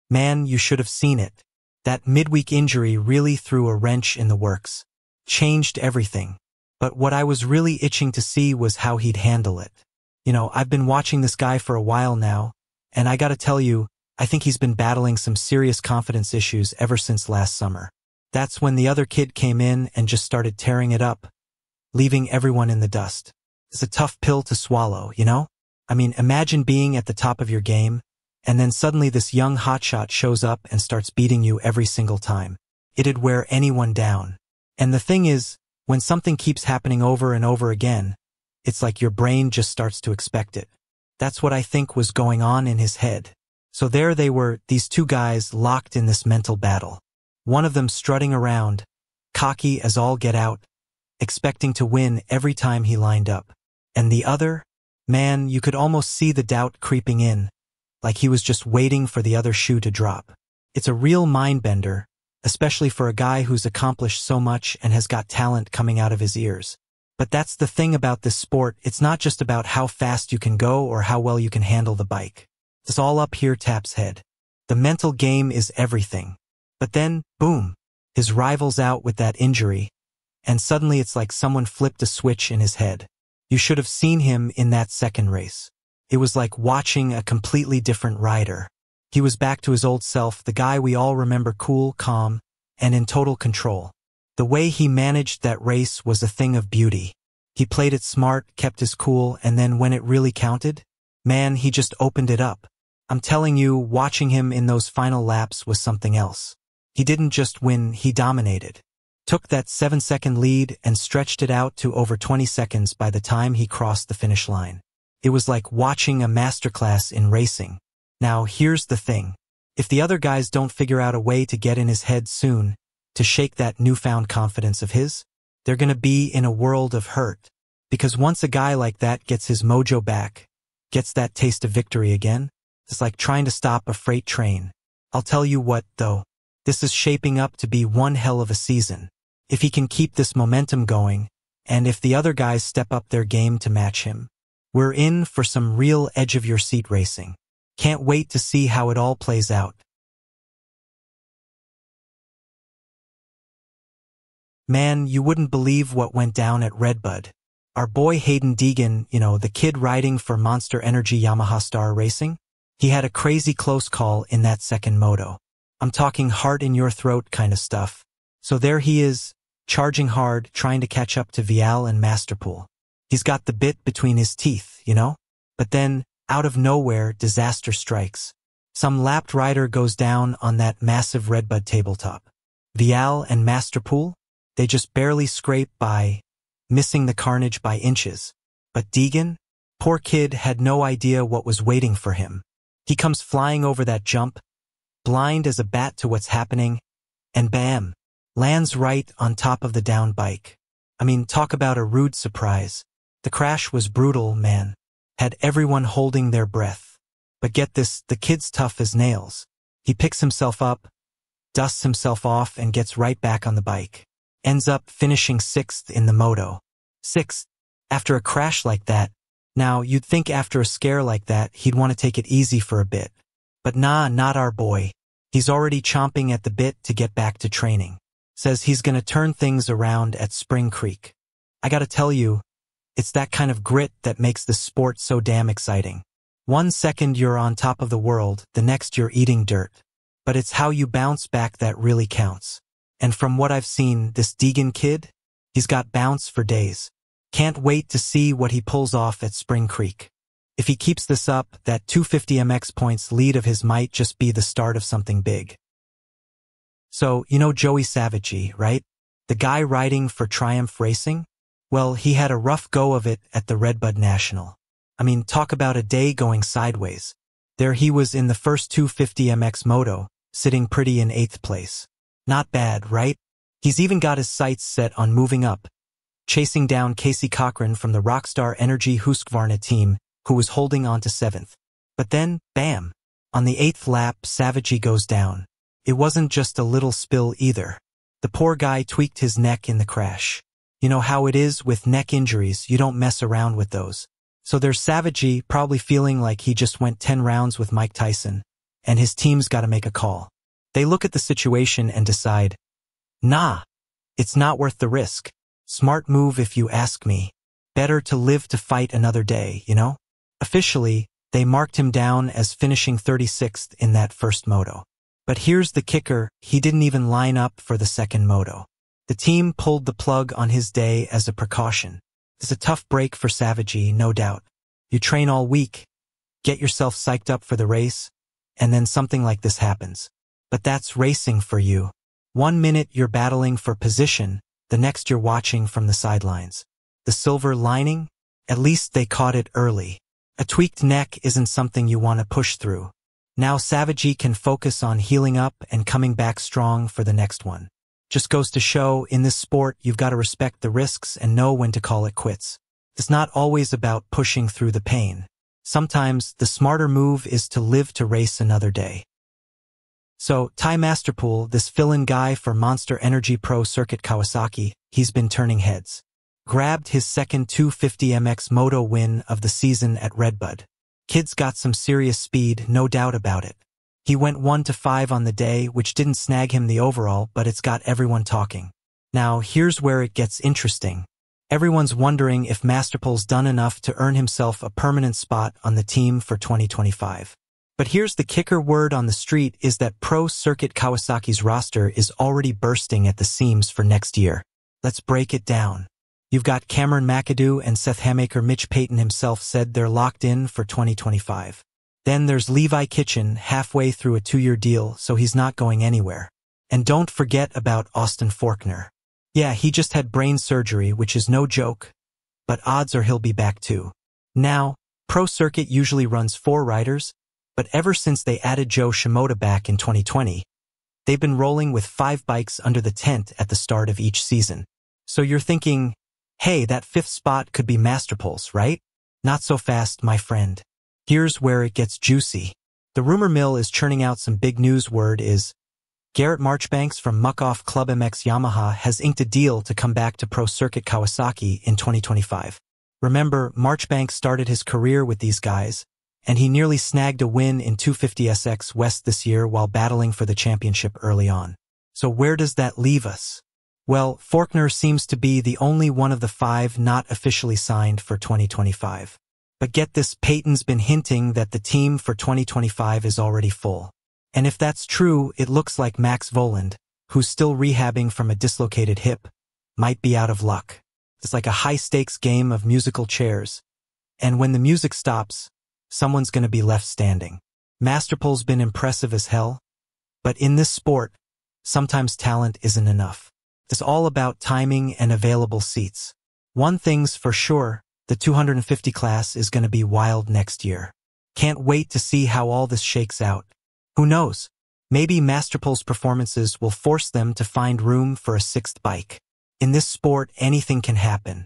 Man, you should have seen it. That midweek injury really threw a wrench in the works. Changed everything. But what I was really itching to see was how he'd handle it. I've been watching this guy for a while now, and I gotta tell you, I think he's been battling some serious confidence issues ever since last summer. That's when the other kid came in and just started tearing it up, leaving everyone in the dust. It's a tough pill to swallow, imagine being at the top of your game, and then suddenly this young hotshot shows up and starts beating you every single time. It'd wear anyone down. And the thing is, when something keeps happening over and over again, it's like your brain just starts to expect it. That's what I think was going on in his head. So there they were, these two guys locked in this mental battle. One of them strutting around, cocky as all get out, expecting to win every time he lined up. And the other, man, you could almost see the doubt creeping in, like he was just waiting for the other shoe to drop. It's a real mind-bender, especially for a guy who's accomplished so much and has got talent coming out of his ears. But that's the thing about this sport, it's not just about how fast you can go or how well you can handle the bike. It's all up here Tap's head. The mental game is everything. But then, boom, his rival's out with that injury, and suddenly it's like someone flipped a switch in his head. You should have seen him in that second race. It was like watching a completely different rider. He was back to his old self, the guy we all remember, cool, calm, and in total control. The way he managed that race was a thing of beauty. He played it smart, kept his cool, and then when it really counted, man, he just opened it up. I'm telling you, watching him in those final laps was something else. He didn't just win, he dominated. Took that 7-second lead and stretched it out to over 20 seconds by the time he crossed the finish line. It was like watching a masterclass in racing. Now, here's the thing. If the other guys don't figure out a way to get in his head soon, to shake that newfound confidence of his, they're gonna be in a world of hurt. Because once a guy like that gets his mojo back, gets that taste of victory again, it's like trying to stop a freight train. I'll tell you what, though, this is shaping up to be one hell of a season. If he can keep this momentum going, and if the other guys step up their game to match him, we're in for some real edge-of-your-seat racing. Can't wait to see how it all plays out. Man, you wouldn't believe what went down at Redbud. Our boy Hayden Deegan, the kid riding for Monster Energy Yamaha Star Racing, he had a crazy close call in that second moto. I'm talking heart in your throat kind of stuff. So there he is, charging hard, trying to catch up to Vial and Masterpool. He's got the bit between his teeth, But then, out of nowhere, disaster strikes. Some lapped rider goes down on that massive Redbud tabletop. Vial and Masterpool, they just barely scrape by, missing the carnage by inches. But Deegan, poor kid, had no idea what was waiting for him. He comes flying over that jump, blind as a bat to what's happening, and bam, lands right on top of the down bike. Talk about a rude surprise. The crash was brutal, man. Had everyone holding their breath. But get this, the kid's tough as nails. He picks himself up, dusts himself off, and gets right back on the bike. Ends up finishing 6th in the moto. 6th, after a crash like that. Now, you'd think after a scare like that, he'd want to take it easy for a bit. But nah, not our boy. He's already chomping at the bit to get back to training. Says he's gonna turn things around at Spring Creek. I gotta tell you, it's that kind of grit that makes this sport so damn exciting. 1 second you're on top of the world, the next you're eating dirt. But it's how you bounce back that really counts. And from what I've seen, this Deegan kid, he's got bounce for days. Can't wait to see what he pulls off at Spring Creek. If he keeps this up, that 250 MX points lead of his might just be the start of something big. So, Joey Savage, right? The guy riding for Triumph Racing? Well, he had a rough go of it at the Redbud National. Talk about a day going sideways. There he was in the first 250 MX moto, sitting pretty in 8th place. Not bad, right? He's even got his sights set on moving up, chasing down Casey Cochran from the Rockstar Energy Husqvarna team, who was holding on to 7th. But then, bam! On the 8th lap, Savage goes down. It wasn't just a little spill either. The poor guy tweaked his neck in the crash. You know how it is with neck injuries, you don't mess around with those. So there's Savage, probably feeling like he just went 10 rounds with Mike Tyson, and his team's got to make a call. They look at the situation and decide, nah, it's not worth the risk. Smart move if you ask me. Better to live to fight another day, you know? Officially, they marked him down as finishing 36th in that first moto. But here's the kicker, he didn't even line up for the second moto. The team pulled the plug on his day as a precaution. It's a tough break for Savagii, no doubt. You train all week, get yourself psyched up for the race, and then something like this happens. But that's racing for you. 1 minute you're battling for position, the next you're watching from the sidelines. The silver lining? At least they caught it early. A tweaked neck isn't something you want to push through. Now Savagii can focus on healing up and coming back strong for the next one. Just goes to show, in this sport, you've got to respect the risks and know when to call it quits. It's not always about pushing through the pain. Sometimes the smarter move is to live to race another day. So, Ty Masterpool, this fill-in guy for Monster Energy Pro Circuit Kawasaki, he's been turning heads. Grabbed his second 250MX moto win of the season at Redbud. Kid's got some serious speed, no doubt about it. He went 1-5 on the day, which didn't snag him the overall, but it's got everyone talking. Now, here's where it gets interesting. Everyone's wondering if Masterpool's done enough to earn himself a permanent spot on the team for 2025. But here's the kicker, word on the street is that Pro Circuit Kawasaki's roster is already bursting at the seams for next year. Let's break it down. You've got Cameron McAdoo and Seth Hamaker. Mitch Payton himself said they're locked in for 2025. Then there's Levi Kitchen, halfway through a 2-year deal, so he's not going anywhere. And don't forget about Austin Forkner. Yeah, he just had brain surgery, which is no joke, but odds are he'll be back too. Now, Pro Circuit usually runs 4 riders, but ever since they added Joe Shimoda back in 2020, they've been rolling with 5 bikes under the tent at the start of each season. So you're thinking, hey, that 5th spot could be Masterpool's, right? Not so fast, my friend. Here's where it gets juicy. The rumor mill is churning out some big news. Word is, Garrett Marchbanks from Muck-Off Club MX Yamaha has inked a deal to come back to Pro Circuit Kawasaki in 2025. Remember, Marchbanks started his career with these guys, and he nearly snagged a win in 250SX West this year while battling for the championship early on. So where does that leave us? Well, Forkner seems to be the only one of the 5 not officially signed for 2025. But get this, Payton's been hinting that the team for 2025 is already full. And if that's true, it looks like Max Voland, who's still rehabbing from a dislocated hip, might be out of luck. It's like a high-stakes game of musical chairs. And when the music stops, someone's going to be left standing. Masterpool's been impressive as hell, but in this sport, sometimes talent isn't enough. It's all about timing and available seats. One thing's for sure, the 250 class is going to be wild next year. Can't wait to see how all this shakes out. Who knows? Maybe Masterpool's performances will force them to find room for a 6th bike. In this sport, anything can happen.